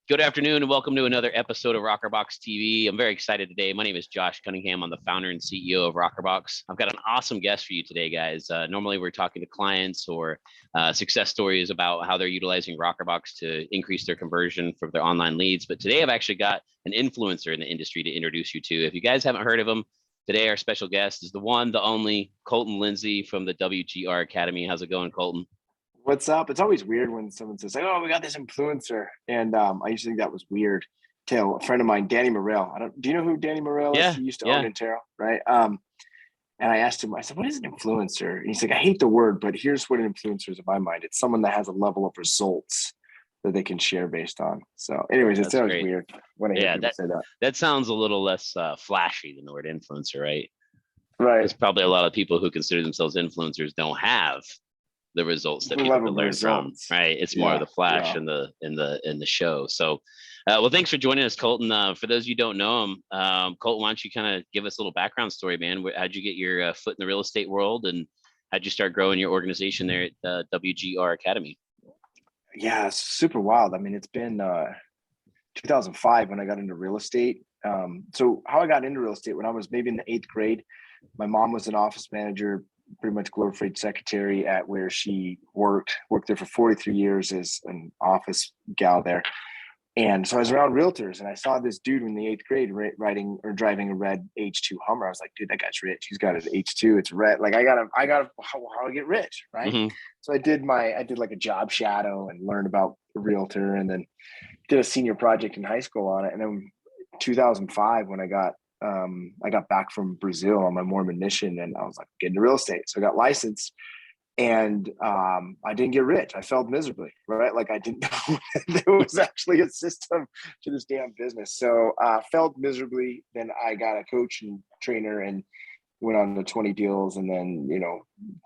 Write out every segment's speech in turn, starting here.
Good afternoon and welcome to another episode of rokrbox TV. I'm very excited today. My name is Josh Cunningham. I'm the founder and CEO of rokrbox. I've got an awesome guest for you today, guys. Normally we're talking to clients or success stories about how they're utilizing rokrbox to increase their conversion from their online leads. But today I've actually got an influencer in the industry to introduce you to. If you guys haven't heard of him, today our special guest is the one, the only Colton Lindsay from the WGR Academy. How's it going, Colton? What's up? It's always weird when someone says, like, "Oh, we got this influencer," and I used to think that was weird. Till a friend of mine, Danny Morrell. Do you know who Danny Morrell is? Yeah, He used to yeah. own Intero, right? And I asked him, I said, "What is an influencer?" And he's like, "I hate the word, but here's what an influencer is in my mind. It's someone that has a level of results that they can share based on." So, anyways, it's always weird when I hear people say that. That sounds a little less flashy than the word influencer, right? Right. There's probably a lot of people who consider themselves influencers don't have the results that people can learn from, right? It's more of the flash in the show. So, well, thanks for joining us, Colton. For those of you who don't know him, Colton, why don't you kind of give us a little background story, man? How'd you get your foot in the real estate world, and how'd you start growing your organization there at the WGR Academy? Yeah, it's super wild. I mean, it's been 2005 when I got into real estate. So how I got into real estate, when I was maybe in the 8th grade, my mom was an office manager, pretty much glorified secretary at where she worked there for 43 years as an office gal there. And so I was around realtors and I saw this dude in the 8th grade riding or driving a red H2 Hummer. I was like, dude, that guy's rich. He's got an H2. It's red. Like I gotta, how do I get rich? Right. Mm-hmm. So I did like a job shadow and learned about a realtor, and then did a senior project in high school on it. And then 2005, when I got back from Brazil on my Mormon mission, and I was like, get into real estate. So I got licensed, and I didn't get rich. I failed miserably, right? Like I didn't know there was actually a system to this damn business. So failed miserably. Then I got a coach and trainer and went on to 20 deals. And then,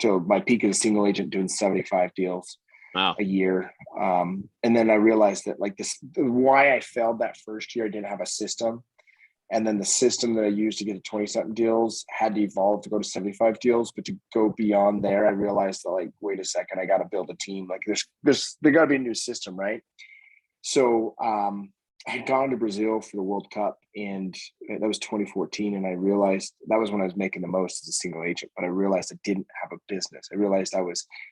to my peak as a single agent doing 75 deals a year. And then I realized that why I failed that first year, I didn't have a system. And then the system that I used to get to 20-something deals had to evolve to go to 75 deals. But to go beyond there, I realized that, wait a second, I got to build a team. There got to be a new system, right? So I had gone to Brazil for the World Cup, and that was 2014. And I realized that was when I was making the most as a single agent. But I realized I didn't have a business. I realized at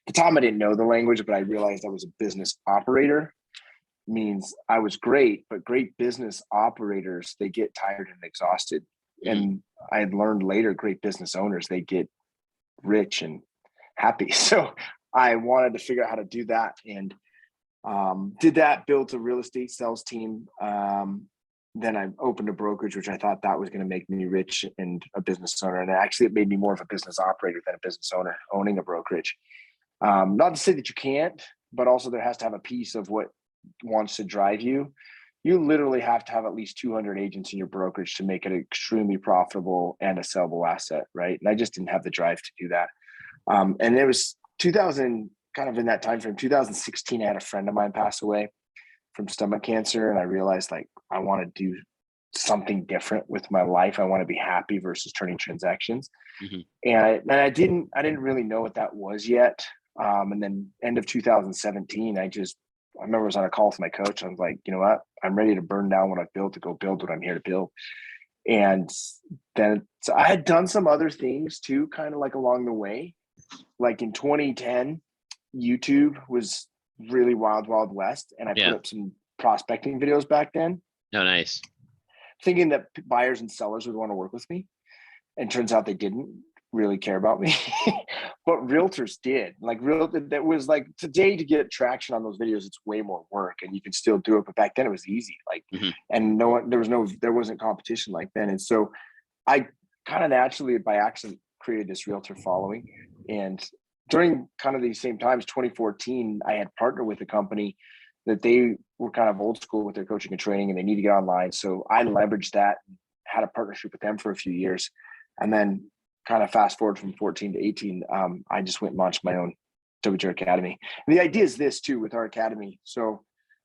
the time I didn't know the language, but I realized I was a business operator. Means I was great, but great business operators, they get tired and exhausted. Mm-hmm. And I had learned later, great business owners, they get rich and happy. So I wanted to figure out how to do that, and did that, built a real estate sales team. Then I opened a brokerage, which I thought that was going to make me rich and a business owner. And actually it made me more of a business operator than a business owner owning a brokerage. Not to say that you can't, but also there has to have a piece of what wants to drive you. You literally have to have at least 200 agents in your brokerage to make it extremely profitable and a sellable asset, right? And I just didn't have the drive to do that. And it was 2000, kind of in that time frame, 2016, I had a friend of mine pass away from stomach cancer, and I realized I want to do something different with my life. I want to be happy versus turning transactions. Mm-hmm. And I didn't really know what that was yet. And then end of 2017, I remember I was on a call with my coach. I was like, you know what? I'm ready to burn down what I've built to go build what I'm here to build. And then so I had done some other things too, kind of along the way. Like in 2010, YouTube was really wild west. And I put up some prospecting videos back then. Oh, nice. Thinking that buyers and sellers would want to work with me. And turns out they didn't really care about me, but realtors did. That was today, to get traction on those videos, it's way more work, and you can still do it. But back then it was easy. Mm-hmm. And there wasn't competition like then. And so I kind of naturally by accident created this realtor following. And during kind of these same times, 2014, I had partnered with a company that they were kind of old school with their coaching and training, and they need to get online. So I leveraged that, had a partnership with them for a few years. And then kind of fast forward from 14 to 18, I just went and launched my own WGR Academy. And the idea is this too with our academy. So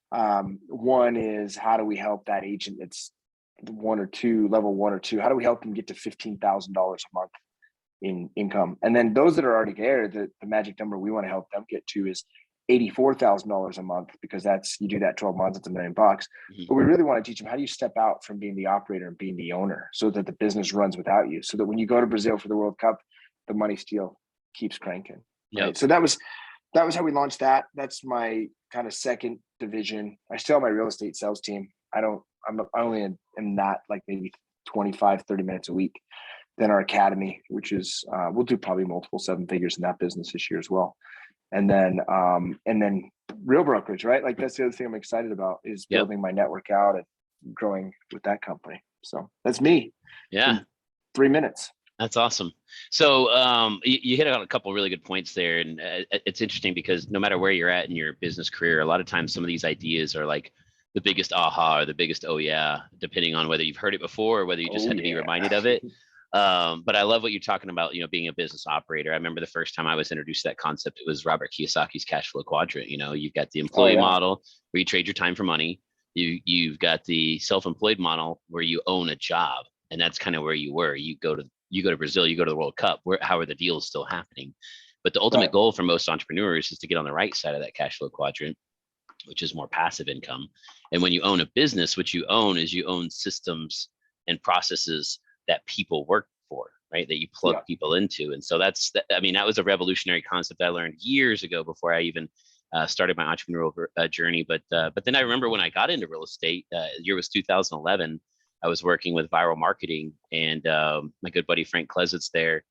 one is, how do we help that agent that's level 1 or 2? How do we help them get to $15,000 a month in income? And then those that are already there, the magic number we want to help them get to is $84,000 a month, because you do that 12 months, it's $1 million. But we really want to teach them, how do you step out from being the operator and being the owner, so that the business runs without you, so that when you go to Brazil for the World Cup, the money still keeps cranking. Right. Yep. So that was how we launched that. That's my kind of second division. I still have my real estate sales team. I only am that like maybe 25, 30 minutes a week. Then our academy, which is, we'll do probably multiple 7 figures in that business this year as well. And then real brokerage, right? Like that's the other thing I'm excited about, is building my network out and growing with that company. So that's me. Yeah. 3 minutes. That's awesome. So you hit on a couple of really good points there. And it's interesting because no matter where you're at in your business career, a lot of times some of these ideas are like the biggest aha or the biggest oh yeah, depending on whether you've heard it before or whether you just had to be reminded of it. But I love what you're talking about, being a business operator. I remember the first time I was introduced to that concept, it was Robert Kiyosaki's cash flow quadrant. You've got the employee model where you trade your time for money. You've got the self-employed model where you own a job. And that's kind of where you were. You go to Brazil, you go to the World Cup. How are the deals still happening? But the ultimate goal for most entrepreneurs is to get on the right side of that cash flow quadrant, which is more passive income. And when you own a business, what you own systems and processes that people work for, right? That you plug people into. And so that was a revolutionary concept I learned years ago before I even started my entrepreneurial journey. But then I remember when I got into real estate, the year was 2011. I was working with viral marketing, and my good buddy Frank Klesitz there,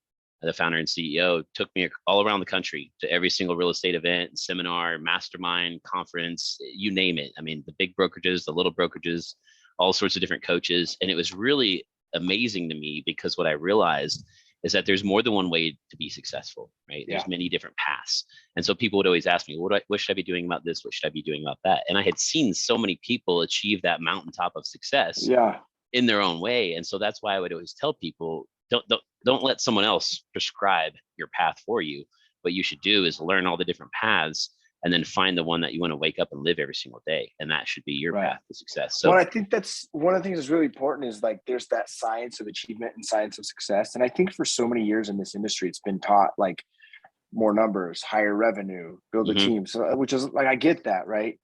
the founder and CEO, took me all around the country to every single real estate event, seminar, mastermind, conference, you name it. I mean, the big brokerages, the little brokerages, all sorts of different coaches. And it was really amazing to me, because what I realized is that there's more than one way to be successful, right? There's many different paths. And so people would always ask me, what should I be doing about this? What should I be doing about that? And I had seen so many people achieve that mountaintop of success in their own way. And so that's why I would always tell people, don't let someone else prescribe your path for you. What you should do is learn all the different paths and then find the one that you want to wake up and live every single day. And that should be your path to success. So I think that's one of the things that's really important, is like, there's that science of achievement and science of success. And I think for so many years in this industry, it's been taught like more numbers, higher revenue, build a team. So, which is like, I get that. Right.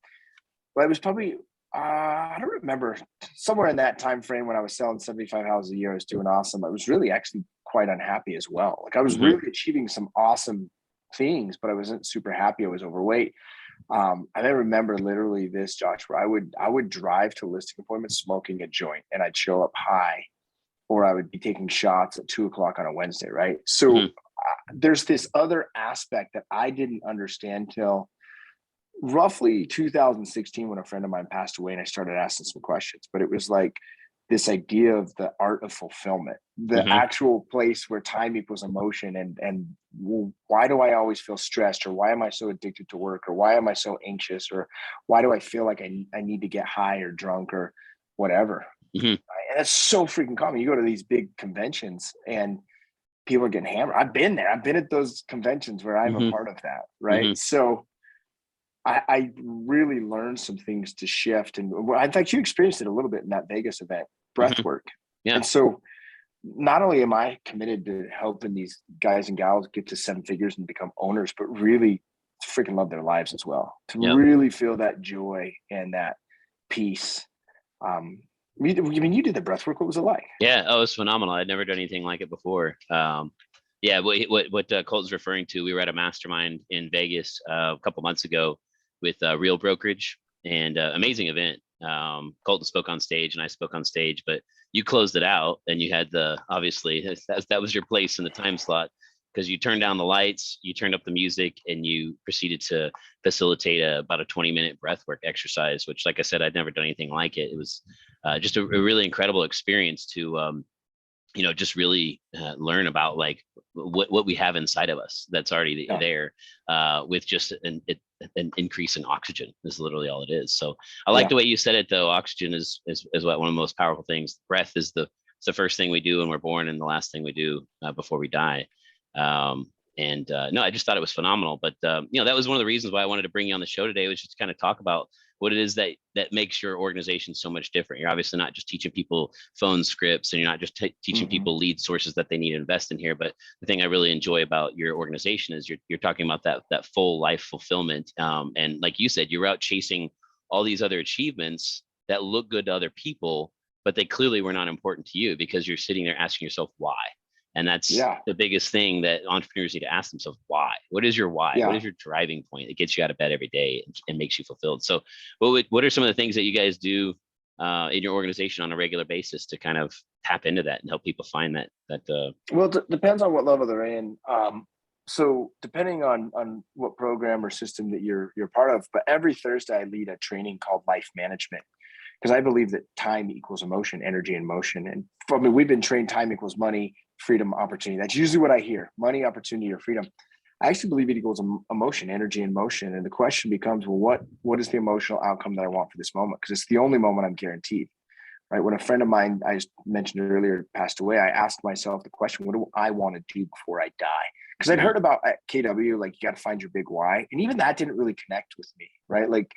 But it was probably, I don't remember, somewhere in that time frame when I was selling 75 houses a year, I was doing awesome. I was really actually quite unhappy as well. Like I was really achieving some awesome things, but I wasn't super happy. I was overweight. And I remember literally this, Josh, where I would drive to listing appointments smoking a joint, and I'd show up high, or I would be taking shots at 2:00 on a Wednesday. Right. So there's this other aspect that I didn't understand till roughly 2016, when a friend of mine passed away, and I started asking some questions. But it was like this idea of the art of fulfillment, the actual place where time equals emotion, and why do I always feel stressed, or why am I so addicted to work, or why am I so anxious, or why do I feel like I need to get high or drunk or whatever. And it's so freaking common. You go to these big conventions and people are getting hammered. I've been there. I've been at those conventions where I'm a part of that. Right. So I really learned some things to shift. And in fact, you experienced it a little bit in that Vegas event, breath work. And so not only am I committed to helping these guys and gals get to 7 figures and become owners, but really freaking love their lives as well, to really feel that joy and that peace. I mean, you did the breath work. What was it like? Yeah. Oh, it was phenomenal. I'd never done anything like it before. What Colton's referring to, we were at a mastermind in Vegas a couple months ago with Real Brokerage, and amazing event. Colton spoke on stage and I spoke on stage, but you closed it out, and you had obviously that was your place in the time slot, because you turned down the lights, you turned up the music, and you proceeded to facilitate about a 20-minute breathwork exercise, which, like I said, I'd never done anything like it. It was just a really incredible experience to just really learn about like what we have inside of us that's already there, with just an increase in oxygen is literally all it is. So I like the way you said it, though. Oxygen is what one of the most powerful things. Breath is the first thing we do when we're born, and the last thing we do before we die. No, I just thought it was phenomenal. But that was one of the reasons why I wanted to bring you on the show today, was just to kind of talk about what it is that makes your organization so much different. You're obviously not just teaching people phone scripts, and you're not just teaching people lead sources that they need to invest in here. But the thing I really enjoy about your organization is you're talking about that full life fulfillment. And like you said, you're out chasing all these other achievements that look good to other people, but they clearly were not important to you, because you're sitting there asking yourself why. And that's the biggest thing that entrepreneurs need to ask themselves. Why? What is your why? What is your driving point that gets you out of bed every day and makes you fulfilled? So what are some of the things that you guys do in your organization on a regular basis to kind of tap into that and help people find that? Well, it depends on what level they're in. So depending on what program or system that you're part of, but every Thursday I lead a training called Life Management, because I believe that time equals emotion, energy, and motion. And for me, we've been trained time equals money, freedom, opportunity. That's usually what I hear: money, opportunity, or freedom. I actually believe it equals emotion, energy, and motion. And the question becomes, well, what is the emotional outcome that I want for this moment? Because it's the only moment I'm guaranteed, right? When a friend of mine I just mentioned earlier passed away, I asked myself the question, what do I want to do before I die? Because I'd heard about at KW, like, you got to find your big why. And even that didn't really connect with me, right? Like,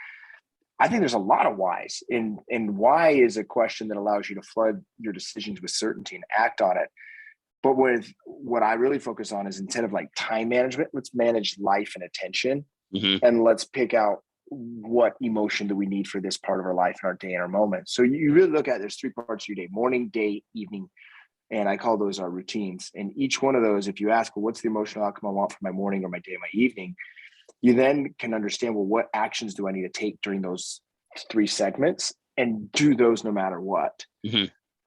I think there's a lot of whys, and why is a question that allows you to flood your decisions with certainty and act on it. But with what I really focus on is, instead of like time management, let's manage life and attention, and let's pick out what emotion do we need for this part of our life and our day and our moment. So you really look at, there's 3 parts of your day: morning, day, evening. And I call those our routines. And each one of those, if you ask, well, what's the emotional outcome I want for my morning or my day, my evening, you then can understand, well, what actions do I need to take during those 3 segments, and do those no matter what.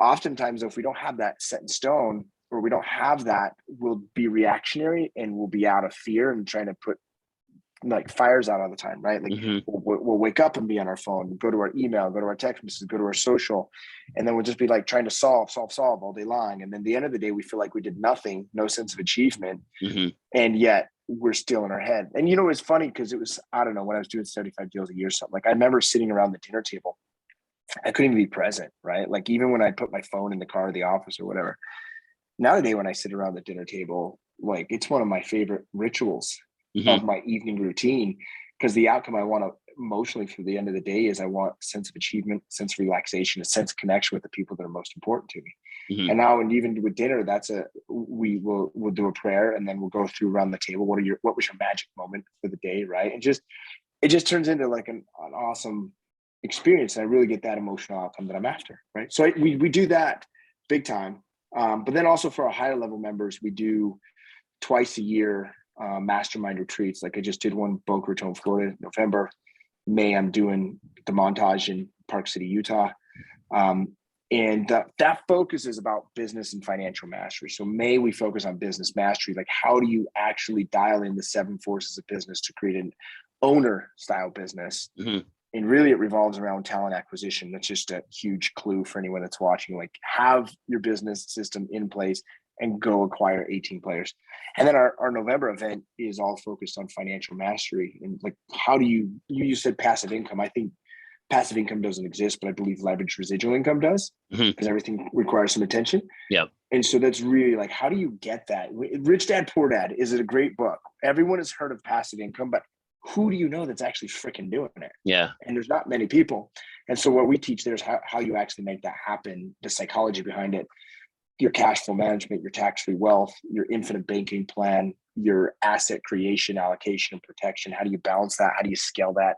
Oftentimes, if we don't have that set in stone, or we don't have that, we'll be reactionary and we'll be out of fear and trying to put like fires out all the time, right? Like we'll wake up and be on our phone, go to our email, go to our text messages, go to our social, and then we'll just be like trying to solve all day long. And then at the end of the day, we feel like we did nothing, no sense of achievement. And yet we're still in our head. And you know, it's funny because it was, I don't know, when I was doing 75 deals a year or something, like I remember sitting around the dinner table, I couldn't even be present, right? Like even when I put my phone in the car or the office or whatever. Nowadays, when I sit around the dinner table, like it's one of my favorite rituals of my evening routine, because the outcome I want to emotionally for the end of the day is I want a sense of achievement, sense of relaxation, a sense of connection with the people that are most important to me. And now, and even with dinner, we'll do a prayer, and then we'll go through around the table. What was your magic moment for the day, right? And it just turns into like an awesome experience. And I really get that emotional outcome that I'm after, right? So we do that big time. But then also for our higher level members, we do twice a year Mastermind Retreats. Like I just did one Boca Raton, Florida, November. May, I'm doing the Montage in Park City, Utah. And that focus is about business and financial mastery. So May, we focus on business mastery. Like, how do you actually dial in the 7 forces of business to create an owner style business? And really it revolves around talent acquisition. That's just a huge clue for anyone that's watching. Like, have your business system in place and go acquire 18 players. And then our November event is all focused on financial mastery. And like, how do you said passive income. I think passive income doesn't exist, but I believe leveraged residual income does, because everything requires some attention. And so that's really like, how do you get that? Rich Dad, Poor Dad is a great book. Everyone has heard of passive income, but who do you know that's actually freaking doing it? And there's not many people. And so what we teach there is how you actually make that happen, the psychology behind it, your cash flow management, your tax-free wealth, your infinite banking plan, your asset creation, allocation, and protection. How do you balance that? How do you scale that?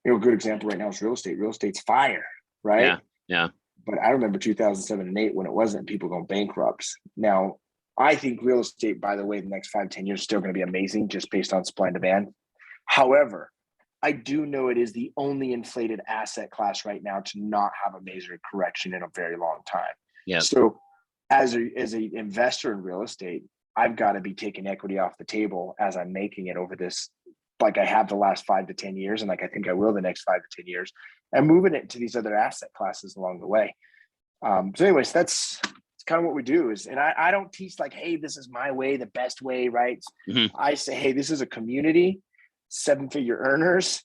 A good example right now is real estate. Real estate's fire, right? But I remember 2007 and 8 when it wasn't, people going bankrupt. Now, I think real estate, by the way, the next 5-10 years is still going to be amazing just based on supply and demand. However, I do know it is the only inflated asset class right now to not have a major correction in a very long time. So as an investor in real estate, I've got to be taking equity off the table as I'm making it over this, like I have the last 5 to 10 years. And like, I think I will the next 5 to 10 years, and moving it to these other asset classes along the way. So anyways, that's kind of what we do is, and I don't teach like, hey, this is my way, the best way, right? I say, hey, this is a community, 7-figure earners.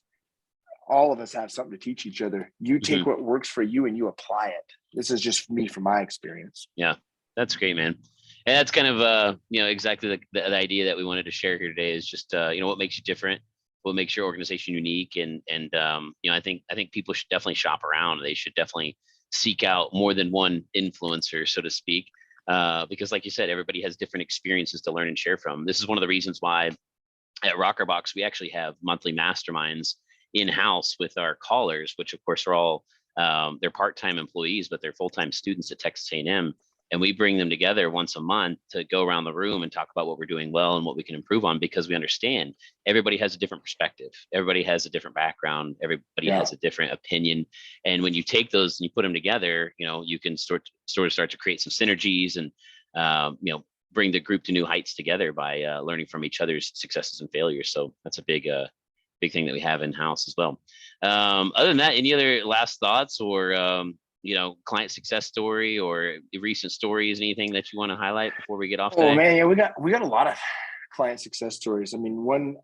All of us have something to teach each other. You take what works for you and you apply it. This is just me from my experience. Yeah, that's great, man. And that's kind of, exactly the idea that we wanted to share here today is just, what makes you different. what makes your organization unique. And I think people should definitely shop around. They should definitely seek out more than one influencer, so to speak, because like you said, everybody has different experiences to learn and share from. This is one of the reasons why at rokrbox we actually have monthly masterminds in-house with our callers, which of course are all they're part-time employees, but they're full-time students at Texas A&M. And we bring them together once a month to go around the room and talk about what we're doing well and what we can improve on, because we understand everybody has a different perspective. Everybody has a different background. Everybody has a different opinion. And when you take those and you put them together, you can start to create some synergies and, bring the group to new heights together by learning from each other's successes and failures. So that's a big thing that we have in-house as well. Other than that, any other last thoughts or, client success story or recent stories, anything that you want to highlight before we get off today? Oh man, yeah, we got a lot of client success stories. I mean, one,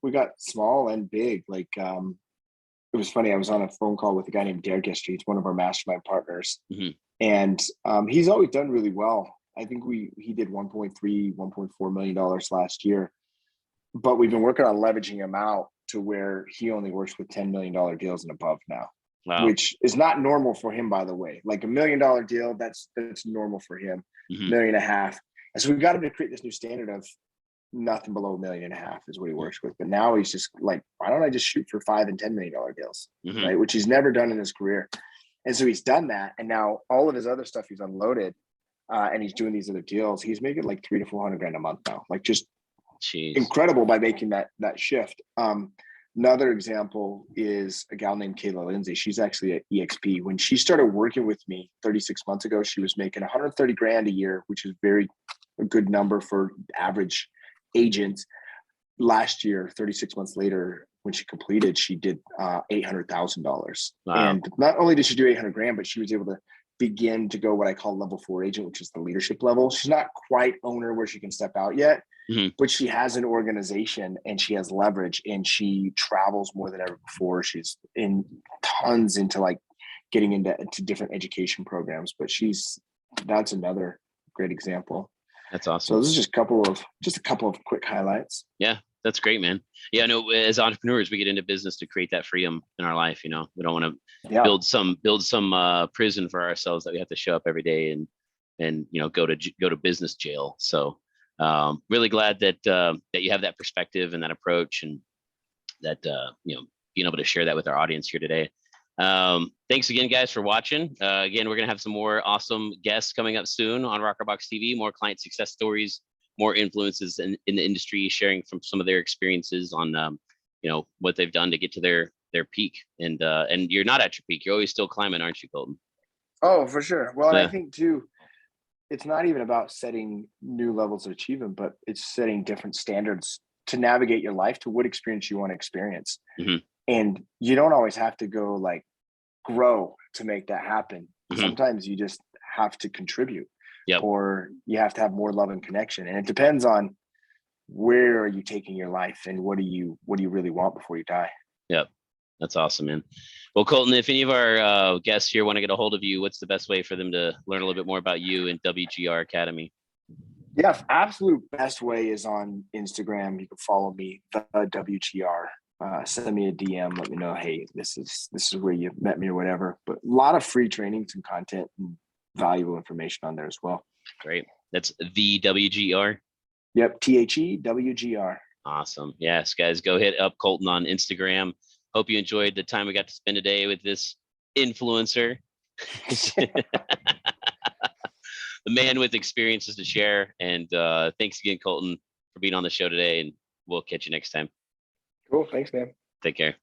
we got small and big. Like, it was funny. I was on a phone call with a guy named Derek yesterday. He's one of our mastermind partners. Mm-hmm. And he's always done really well. I think he did $1.4 million last year, but we've been working on leveraging him out to where he only works with $10 million deals and above now. Wow. Which is not normal for him, by the way. Like $1 million deal, that's normal for him. $1.5 million. And so we've got him to create this new standard of nothing below $1.5 million is what he works with. But now he's just like, why don't I just shoot for $5 and $10 million deals, right? Which he's never done in his career. And so he's done that. And now all of his other stuff he's unloaded, and he's doing these other deals. He's making like $300,000 to $400,000 a month now. Like just incredible by making that shift. Another example is a gal named Kayla Lindsay. She's actually at EXP. When she started working with me 36 months ago, she was making $130,000 a year, which is a good number for average agents. Last year, 36 months later, when she completed, she did $800,000. Wow. And not only did she do $800,000, but she was able to begin to go what I call level 4 agent, which is the leadership level. She's not quite owner where she can step out yet, but she has an organization and she has leverage and she travels more than ever before. She's in tons into like getting into different education programs, but that's another great example. That's awesome. So this is just a couple of quick highlights. Yeah, that's great, man. Yeah, no, as entrepreneurs, we get into business to create that freedom in our life. We don't want to build some prison for ourselves that we have to show up every day and go to business jail. So really glad that you have that perspective and that approach, and that being able to share that with our audience here today. Thanks again, guys, for watching. Again, we're gonna have some more awesome guests coming up soon on rokrbox TV, more client success stories, more influences in the industry, sharing from some of their experiences on what they've done to get to their peak. And you're not at your peak, you're always still climbing, aren't you, Colton? Oh, for sure. Well, I think too, it's not even about setting new levels of achievement, but it's setting different standards to navigate your life to what experience you want to experience. And you don't always have to go like grow to make that happen. Sometimes you just have to contribute, or you have to have more love and connection. And it depends on where are you taking your life and what do you really want before you die. Yep. That's awesome, man. Well, Colton, if any of our guests here want to get a hold of you, what's the best way for them to learn a little bit more about you and WGR Academy? Yeah, absolute best way is on Instagram. You can follow me, the WGR. Send me a DM, let me know, hey, this is where you met me or whatever. But a lot of free trainings and content and valuable information on there as well. Great. That's the WGR? Yep, THEWGR. Awesome. Yes, guys, go hit up Colton on Instagram. Hope you enjoyed the time we got to spend today with this influencer. The man with experiences to share. And thanks again, Colton, for being on the show today. And we'll catch you next time. Cool. Thanks, man. Take care.